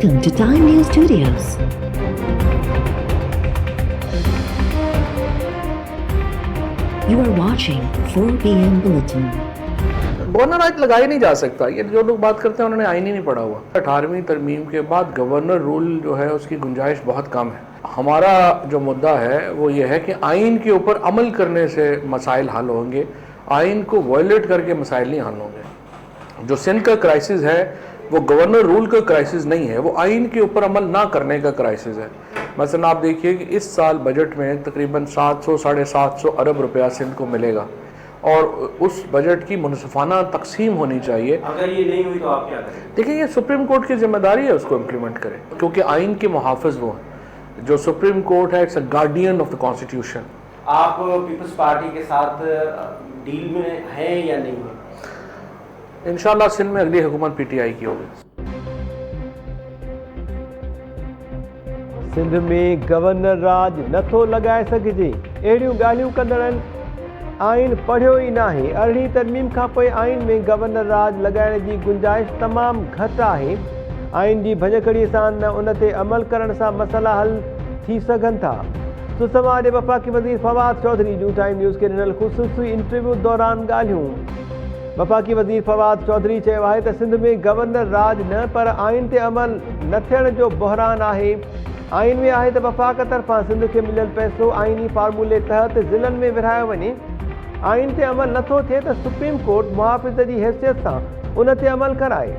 Welcome to Time News Studios. You are watching 4 PM Bulletin. Governor आज लगाया नहीं जा सकता। ये जो लोग बात करते हैं उन्होंने आईन ही नहीं पढ़ा हुआ। 18वीं तरमीम के बाद गवर्नर रूल जो है उसकी गुंजाइश बहुत कम है। हमारा जो मुद्दा है वो ये है कि आइन के ऊपर अमल करने से मसाइल हल होंगे, आइन को वायलेट करके मसाइल नहीं हल होंगे। जो सिंध का क्राइसिस है वो गवर्नर रूल का क्राइसिस नहीं है, वो आइन के ऊपर अमल ना करने का क्राइसिस है। मसलन आप देखिए कि इस साल बजट में तकरीबन 700-750 अरब रुपया सिंध को मिलेगा और उस बजट की मुनसिफाना तकसीम होनी चाहिए। अगर ये नहीं हुई तो आप क्या करें? देखिए, ये सुप्रीम कोर्ट की जिम्मेदारी है उसको इम्प्लीमेंट करें, क्योंकि आइन के मुहाफ़िज़ वो हैं। जो सुप्रीम कोर्ट है, it's a guardian of the constitution. आप पीपल्स पार्टी के साथ डील में हैं या नहीं हैं? इंशाल्लाह सिंध में अगली हुकूमत पीटीआई की होगी। सिंध में गवर्नर राज नथो लगाए सघिजे, अहिड़ियूं ॻाल्हियूं कंदड़नि आइन पढ़ियो ई नाहे। 18वीं तरमीम खां पोइ आइन में गवर्नर राज लॻाइण जी गुंजाइश तमामु घटि आहे। आइन जी भञकड़ीअ सां न उन ते अमल करण सां मसइला हल थी सघनि था। सुषमा जे वफ़ाक़ी वज़ीर फवाद चौधरी जूं टाइम न्यूज़ खे ॾिनल ख़ुसूसी इंटरव्यू दौरान ॻाल्हियूं। वफ़ाक़ी वज़ीर फवाद चौधरी चयो आहे त सिंध में गवर्नर राज न पर आइन ते अमल न थियण जो बहरान आहे। आइन में आहे त वफ़ाक़ तरफ़ां सिंध खे मिलियल पैसो आइनी फार्मूले तहत ज़िलनि में विरहायो वञे। आइन ते अमल नथो थिए त सुप्रीम कोर्ट मुहाफ़िज़ जी हैसियत सां उन ते अमल कराए।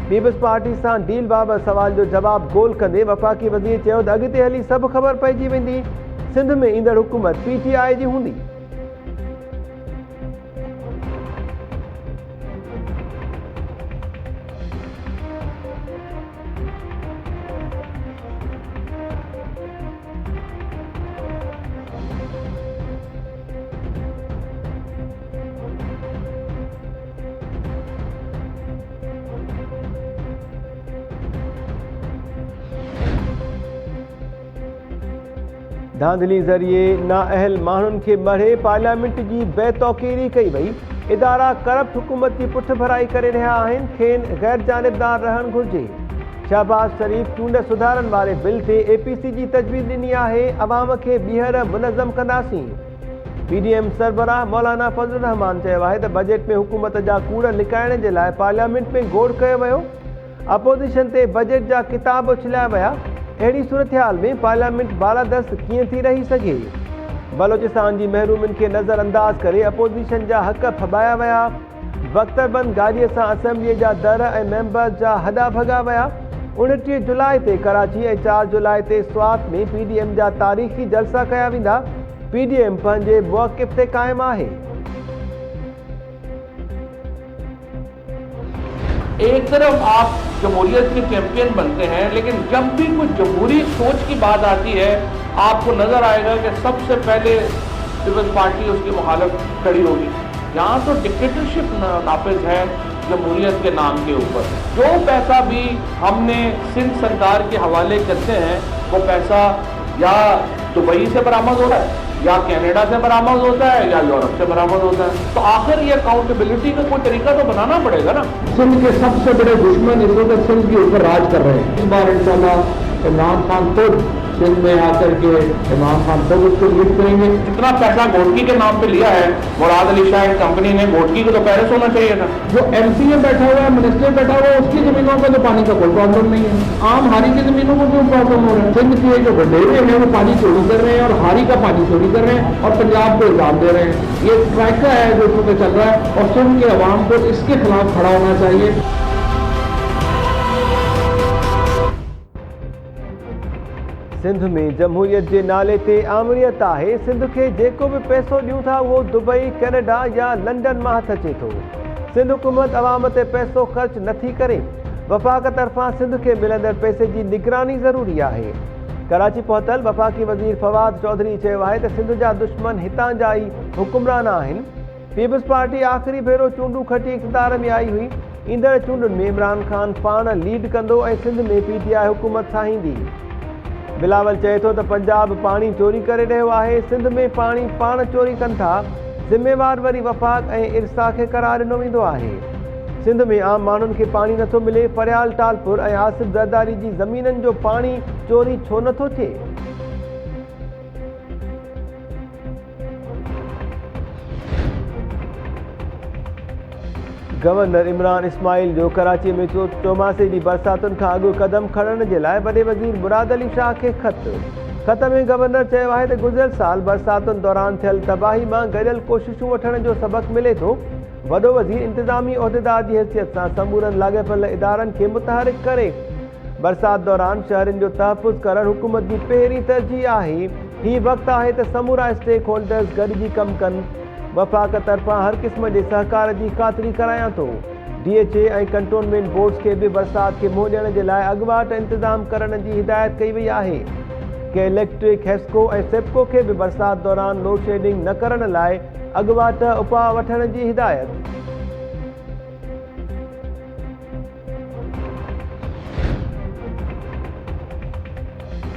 पीपल्स पार्टी सां डील बाबति सवाल जो जवाबु गोल कंदे वफ़ाक़ी वज़ीर चयो त अॻिते हली सभु ख़बर पइजी वेंदी, सिंध में ईंदड़ हुकूमत पीटीआई जी हूंदी। धांधली ज़रिए नाअहल माण्हुनि खे मढ़े पार्लियामेंट जी बेतौक़ीरी कई वई। इदारा करप्ट हुकूमत जी पुठ भराई करे रहिया आहिनि, खेनि गैर जानिबदार रहणु घुरिजे। शहबाज शरीफ़ चूंड सुधारनि वारे बिल ते एपीसी जी तजवीज़ ॾिनी आहे, अवाम खे ॿीहर मुनज़्ज़म कंदासीं। पीडीएम सरबराह मौलाना फज़लुर रहमान चयो आहे त बजट में हुकूमत जा कूड़ लिकाइण जे लाइ पार्लियामेंट में गोड़ कयो वियो। अपोज़िशन ते बजट जा किताब उछलिया विया। अहिड़ी सूरतहाल में पार्लियामेंट बालादस्त कीअं थी रही सघे? बलोचिस्तान जी महरूमिन खे नज़र अंदाज़ करे अपोज़िशन जा हक़ फॿाया विया। बख़्तरबंद गाॾीअ सां असेंबलीअ जा दर ऐं मेंबर्स जा हॾा भॻा विया। 29 जुलाई ते कराची ऐं 4 जुलाई ते स्वात में पीडीएम जा तारीख़ी जलसा कया वेंदा। पीडीएम पंहिंजे मौक़िफ़ ते क़ाइमु आहे। एक तरफ आप जमहूरियत के चैंपियन बनते हैं, लेकिन जब भी कुछ जमहूरी सोच की बात आती है आपको नजर आएगा कि सबसे पहले पीपल्स पार्टी उसकी मुखालफ खड़ी होगी। यहाँ तो डिक्टेटरशिप नाफिज है जमहूरियत के नाम के ऊपर। जो पैसा भी हमने सिंध सरकार के हवाले करते हैं वो पैसा या दुबई से बरामद हो रहा है या कनाडा से बरामद होता है या यूरोप से बरामद होता है। तो आखिर ये अकाउंटेबिलिटी का कोई तरीका तो बनाना पड़ेगा ना। सिंध के सबसे बड़े दुश्मन इस वक्त सिंध के ऊपर राज कर रहे हैं। इस बार इंशाल्लाह इमरान खान खुद सिंध में आकर के इमरान खान खुद उसको लीड करेंगे। जितना पैसा घोटकी के नाम पे लिया है मुराद अली शाह कंपनी ने, घोटकी को तो पेरिस होना चाहिए था। जो एमसीए बैठा हुआ है, मिनिस्टर बैठा हुआ है, उसकी जमीनों पर तो पानी का कोई प्रॉब्लम नहीं है। आम हारी की जमीनों को क्यों प्रॉब्लम हो रहा है? सिंध के जो गडेरे हैं वो पानी चोरी कर रहे हैं और हारी का पानी चोरी कर रहे हैं और पंजाब को इल्जाम दे रहे हैं। ये ट्रैका है जो उसमें चल रहा है और सिंध के अवाम को इसके खिलाफ खड़ा होना चाहिए। सिंध में जमहूरियत जे नाले ते आमरीयत आहे। सिंध खे जेको बि पैसो ॾियूं था उहो दुबई, कनाडा या लंडन मां हथ अचे थो। सिंध हुकूमत अवाम ते पैसो ख़र्च नथी करे। वफ़ाक़ तरफ़ां सिंध खे मिलंदड़ पैसे जी निगरानी ज़रूरी आहे। कराची पहुतल वफ़ाक़ी वज़ीर फवाद चौधरी चयो आहे त सिंध जा दुश्मन हितां जा ई हुकुमरान आहिनि। पीपल्स पार्टी आख़िरी भेरो चूंडूं खटी इक़्तिदार में आई हुई। ईंदड़ चूंडुनि में इमरान खान पाण लीड कंदो ऐं सिंध में पीटीआई हुकूमत ठाहींदी। बिलावल चए थो त पंजाब पाणी चोरी करे रहियो आहे, सिंध में पाणी पाण चोरी कनि था। ज़िम्मेवार वरी वफ़ाक़ ऐं इरसा खे करार ॾिनो वेंदो आहे। सिंध में आम माण्हुनि खे पाणी नथो मिले। फरियाल टालपुर ऐं आसिफ ज़रदारी जी ज़मीननि जो पाणी चोरी छो नथो थिए? गवर्नर इमरान इस्माइल जो कराची में चौमासे जी बरसातुनि खां अॻु क़दम खणण जे लाइ वॾे वज़ीर मुराद अली शाह खे ख़त में गवर्नर चयो आहे त गुज़िरियल साल बरसातुनि दौरान थियल तबाही मां गॾियल कोशिशूं वठण जो सबक़ मिले थो। वॾो वज़ीर इंतिज़ामी उहिदेदार जी हैसियत सां समूरनि लाॻापियल इदारनि खे मुतहरिक करे बरसात दौरान शहरनि जो तहफ़ुज़ करणु हुकूमत जी पहिरीं तरजीह आहे। हीउ वक़्तु आहे त समूरा स्टेक होल्डर्स गॾिजी कमु कनि। वफ़ाक़ तरफ़ां हर क़िस्म जे सहकार जी ख़ातिरी करायां थो। DHA ऐं कंटोनमेंट बोर्ड्स खे बि बरसात खे मुंहुं ॾियण जे लाइ अॻुवाट इंतज़ाम करण जी हिदायत कई वई आहे। के इलेक्ट्रिक हेस्को ऐं सेप्को खे बि बरसात दौरान लोड शेडिंग न करण लाइ अॻुवाट उपाउ वठण जी हिदायत।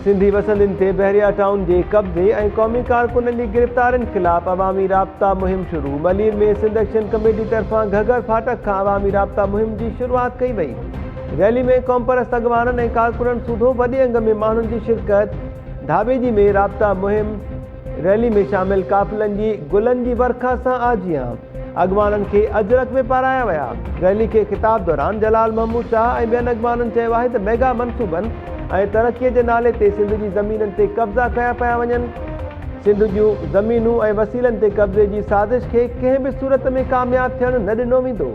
सिंधी वसंदनि ते बहरिया टाउन जे कब्ज़े ऐं क़ौमी कारकुननि जी गिरफ़्तारियुनि ख़िलाफ़ अवामी राब्ता मुहिम शुरू। मलीर में सिंध एक्शन कमेटी तरफ़ां घगर फाटक खां अवामी राब्ता मुहिम जी शुरूआत कई वई। रैली में क़ौम परस्त अॻवाननि ऐं कारकुननि सूधो वॾे अंग में माण्हुनि जी शिरकत। धाबेजी में राब्ता मुहिम रैली में शामिल काफ़िलनि जी गुलनि जी वर्खा सां आजियां। अॻवाननि खे अजरक में पाराया विया। रैली खे ख़िताब दौरान जलाल महमूद शाह ऐं ॿियनि अॻवाननि चयो आहे त मेगा मनसूबनि ऐं तरक़ीअ जे नाले ते सिंध जी ज़मीननि ते कब्ज़ा कया पिया वञनि। सिंध जूं ज़मीनूं ऐं वसीलनि ते कब्ज़े जी साज़िश खे कंहिं बि सूरत में कामयाबु थियणु न ॾिनो वेंदो।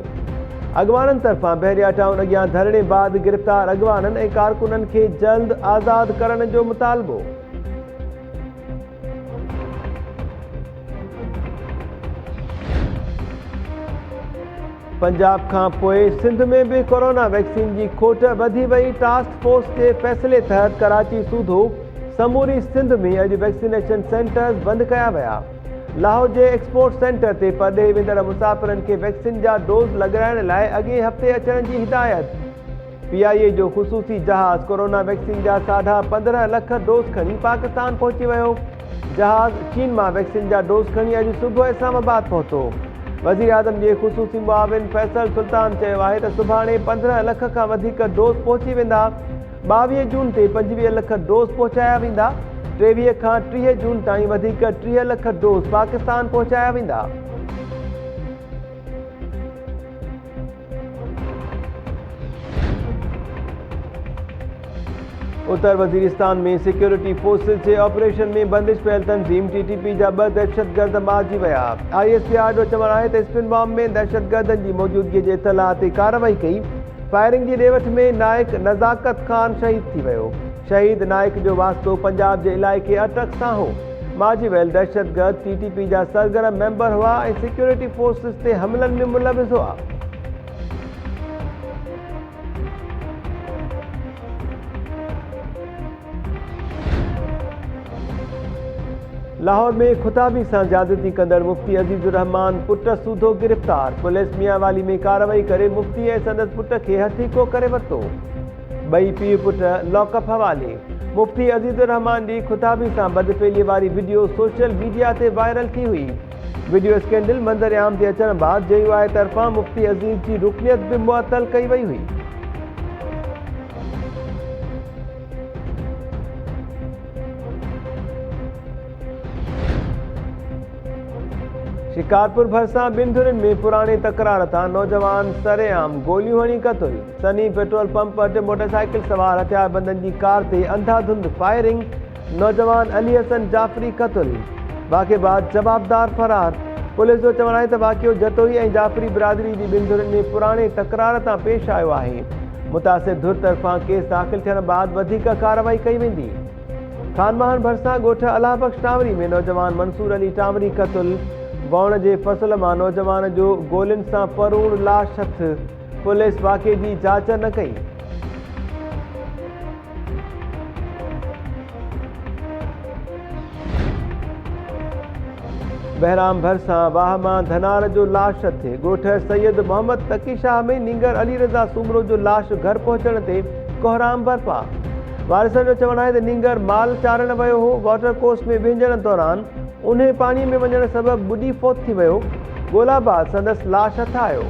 अॻवाननि तरफ़ां बहरिया टाउन अॻियां धरणे बाद गिरफ़्तार अॻवाननि ऐं कारकुननि खे जल्द आज़ादु करण जो मुतालबो। पंजाब खां पोइ सिंध में बि कोरोना वैक्सीन जी खोट वधी वई। टास्क फोर्स जे फ़ैसिले तहत कराची सूधो समूरी सिंध में अॼु वैक्सीनेशन सेंटर्स बंदि कया विया। लाहौर जे एक्सपोर्ट सेंटर ते परॾेह वेंदड़ मुसाफ़िरनि खे वैक्सीन जा डोज़ लॻाइण लाइ अॻे हफ़्ते अचण जी हिदायत। PIA जो ख़ुसूसी जहाज़ कोरोना वैक्सीन जा 15.5 लख डोज़ खणी पाकिस्तान पहुची वियो। जहाज़ चीन मां वैक्सीन जा डोज़ खणी अॼु सुबुह इस्लामाबाद पहुतो। वज़ीर आज़म जे ख़ुसूसी मुआविन फैसल सुल्तान चयो आहे त सुभाणे 15 लख खां वधीक डोज़ पहुची वेंदा। 22 जून ते 25 लख डोज़ पहुचाया वेंदा। 23 खां 30 जून ताईं वधीक 30 लख डोज़ पाकिस्तान पहुचाया वेंदा। उत्तर वज़ीरिस्तान में सिक्योरिटी फोर्सिस जे ऑपरेशन में बंदिश पियल तंज़ीम TTP जा 2 दहशतगर्द मारिजी विया। ISPR जो चवणु आहे त स्पिन बॉम्ब में दहशतगर्दनि जी मौजूदगी जे इतलाह ते कार्रवाई कई। फायरिंग जी ॾेवठ में नाइक नज़ाकत ख़ान शहीद थी वियो। शहीद नाइक जो वास्तो पंजाब जे इलाइक़े अटक सां हो। मारिजी वियल दहशतगर्द TTP जा सरगर्म मेंबर हुआ ऐं सिक्योरिटी फोर्सिस ते हमलनि में मुलविस हुआ। लाहौर में खुताबी सां ज्यादती कंदड़ मुफ्ती अज़ीज़ुर-रहमान पुट सूधो गिरफ़्तार। पुलिस मियांवाली में कार्रवाई करे मुफ्ती ऐं संदसि पुट खे हथीको करे वरितो। ॿई पीउ पुट लॉकअप हवाले। मुफ्ती अज़ीज़ुर-रहमान जी खुताबी सां बदफ़ेलीअ वारी वीडियो सोशल मीडिया ते वायरल थी हुई। वीडियो स्कैंडल मंज़र-ए-आम ते अचण बाद JUI तरफ़ां मुफ्ती अज़ीज़ जी रुकनियत बि मुअत्तल कई वई हुई। शिकारपुर भरिसां ॿिनि धुरियुनि में पुराणे तकरार तां नौजवान सरेआम गोलियूं हणी क़तल। सनी पेट्रोल पंप अॼु मोटरसाइकिल सवार हथियारबंदनि जी कार ते अंधाधुंध फायरिंग। नौजवान अली हसन जाफ़री क़तल। वाक़िबाद जवाबदार फरार। पुलिस जो चवणु आहे त वाक़ियो जतोई ऐं जाफ़री बिरादरी जी ॿिनि धुरियुनि में पुराणे तकरार तां पेश आयो आहे। मुतासिर धुर तरफ़ां केस दाख़िल थियण बाद वधीक कार्रवाई कई वेंदी। खानमहन भरिसां ॻोठ अलाहबख्श टावरी में नौजवान मंसूर अली टावरी क़तल। वौण जे फसल मां नौजवान जो गोलियुनि सां परूण लाश हथ। पुलिस वाक़े जी जांच न कई। बहराम भरिसां वाह मां धनार जो लाश हथ। ॻोठ सैयद मोहम्मद तकी शाह में नींगर अली रज़ा सूमरो जो लाश घर पहुचण ते कोहराम बरपा। वारिसनि जो चवणु आहे त नींगर माल चाढ़ण वियो हो। वाटर कोर्स में विंझण दौरान उन्हें पाणी में वञण सबबि ॿुॾी फोत थी वियो। ॻोल्हा बाद संदसि लाश हथ आयो।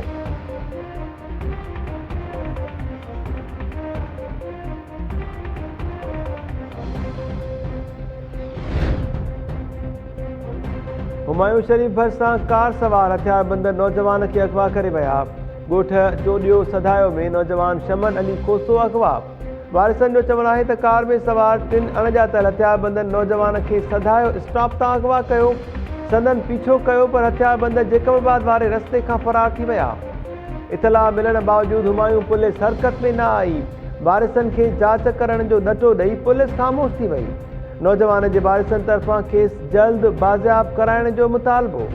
हुमायूं शरीफ़ भरिसां कार सवार हथियारबंद नौजवान खे अगवा करे विया। ॻोठ चोॾियो सधायो में नौजवान शमन अली खोसो अगवा। वारिसनि जो चवणु आहे त कार में सवार 3 अणॼातल हथियारबंद नौजवान खे सधायो स्टॉप तां अगवा कयो। संदन पीछो कयो पर हथियारबंद जेकबाबाद वारे रस्ते खां फरार थी विया। इतला मिलण बावजूदु हुमायूं पुलिस हरकत में न आई। वारिसनि खे जांच करण जो ॾटो ॾेई पुलिस ख़ामोश थी वई। नौजवान जे वारिसनि तरफ़ां केस जल्द बाज़ियाब कराइण जो मुतालबो।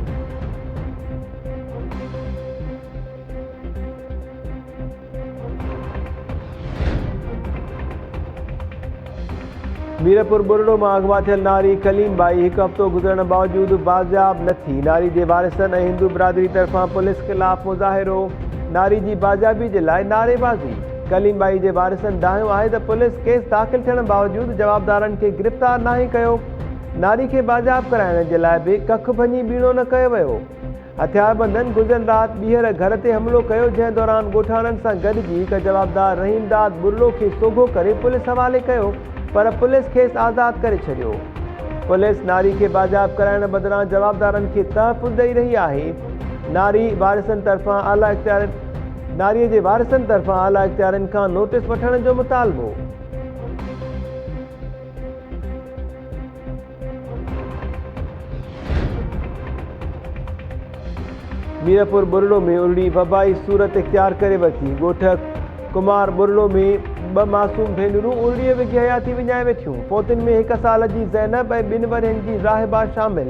मीरपुर बुरड़ो में अगवा थियल नारी कलीम बाई 1 हफ़्तो गुज़रण बावजूदु बाज़ियाब न थी। नारी जे वारिसनि ऐं हिंदू बिरादरी तरफ़ां पुलिस ख़िलाफ़ मुज़ाहिरो। नारी जी बाज़ियाबी जे लाइ नारेबाज़ी। कलीम बाई जे वारिसनि दाहियो आहे त पुलिस केस दाख़िल थियण बावजूदु जवाबदारनि खे गिरफ़्तार नाहे कयो। नारी खे बाज़ियाब कराइण जे लाइ बि कख भञी बीणो न कयो वियो। हथियारबंदनि गुज़िरियल राति ॿीहर घर ते हमिलो कयो, जंहिं दौरान ॻोठाणनि सां गॾिजी हिकु जवाबदार रहीमदाद बुरड़ो खे सोघो करे पुलिस हवाले कयो, पर पुलिस खेसि आज़ादु करे छॾियो। पुलिस नारी खे बाज़ियाब कराइण बदिरां जवाबदारनि खे तहफ़ुज़ ॾेई रही आहे। नारीअ जे वारिसनि तरफ़ां आला इख़्तियारनि खां नोटिस वठण जो मुतालबो। मीरपुर बुरड़ो में उरड़ी वबाई सूरत इख़्तियार करे वरिती। ॻोठ कुमार बुरड़ो में 2 मासूम भेनरूं उरड़ीअ विझी हयाती विञाए वेठियूं। पोतनि में 1 साल जी ज़ैनब ऐं 2 वरनि जी राहिबा शामिल।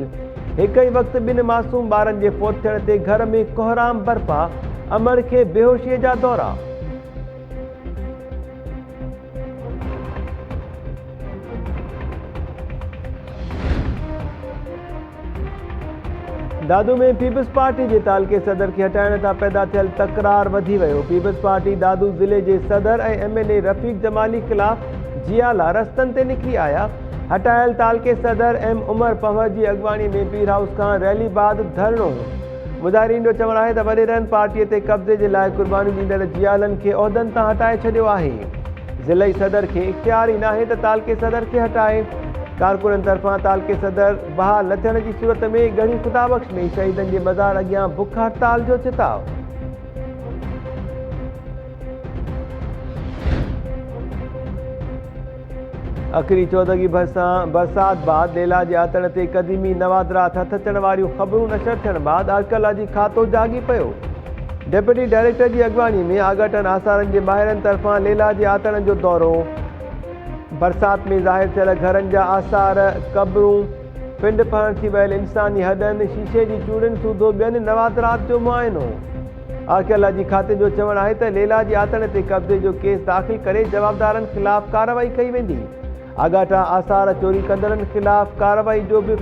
हिकु ई वक़्तु 2 मासूम ॿारनि जे फोत थियण ते घर में कोहराम बरपा। अमर खे बेहोशीअ जा दौरा। दादू में पीपल्स पार्टी जे तालके सदर खे हटाइण तां पैदा थियल तकरार वधी वियो। पीपल्स पार्टी दादू ज़िले जे सदर ऐं MLA रफ़ीक जमाली ख़िलाफ़ जियाला रस्तनि ते निकिरी आया। हटायल तालके सदर M उमर पंवर जी अॻवानी में पीर हाउस खां रैली बाद धरणो। मुज़ाहिरीन जो चवणु आहे त वॾेरनि पार्टीअ ते कब्ज़े जे लाइ क़ुर्बानी ॾींदड़ जियालनि खे उहिदनि तां हटाए छॾियो आहे। ज़िलई सदर खे इख़्तियार ई नाहे त तालके सदर खे हटाए। कारकुननि तरफ़ां तालके सदर बहाल न थियण जी सूरत में गढ़ी ख़ुदाबख़्श में शहीदनि जे मज़ार अॻियां बुख हड़ताल जो चिताव। अखरी चौदगी भरिसां बरसाति बाद लेला जे आतण ते क़दीमी नवादरात हथ अचण वारियूं ख़बरूं नशर थियण बाद आर्कियोलॉजी खातो जागी पियो। डेप्यूटी डायरेक्टर जी अॻवानी में आगाटन आसारनि जे माहिरनि तरफ़ां लेला जे आतण जो दौरो। बरसाति में ज़ाहिर थियल घरनि जा आसार, क़बरूं, पिंड फहण थी वियल इंसानी हॾनि, शीशे जी चूड़ियुनि सूधो ॿियनि नवादरात जो मुआइनो। आर्कियोलॉजी खाते जो चवणु आहे त लेला जे आतण ते कब्ज़े जो केस दाख़िल करे जवाबदारनि ख़िलाफ़ कार्रवाई कई वेंदी। आगाटा आसार चोरी कंदड़नि ख़िलाफ़ कार्रवाई जो बि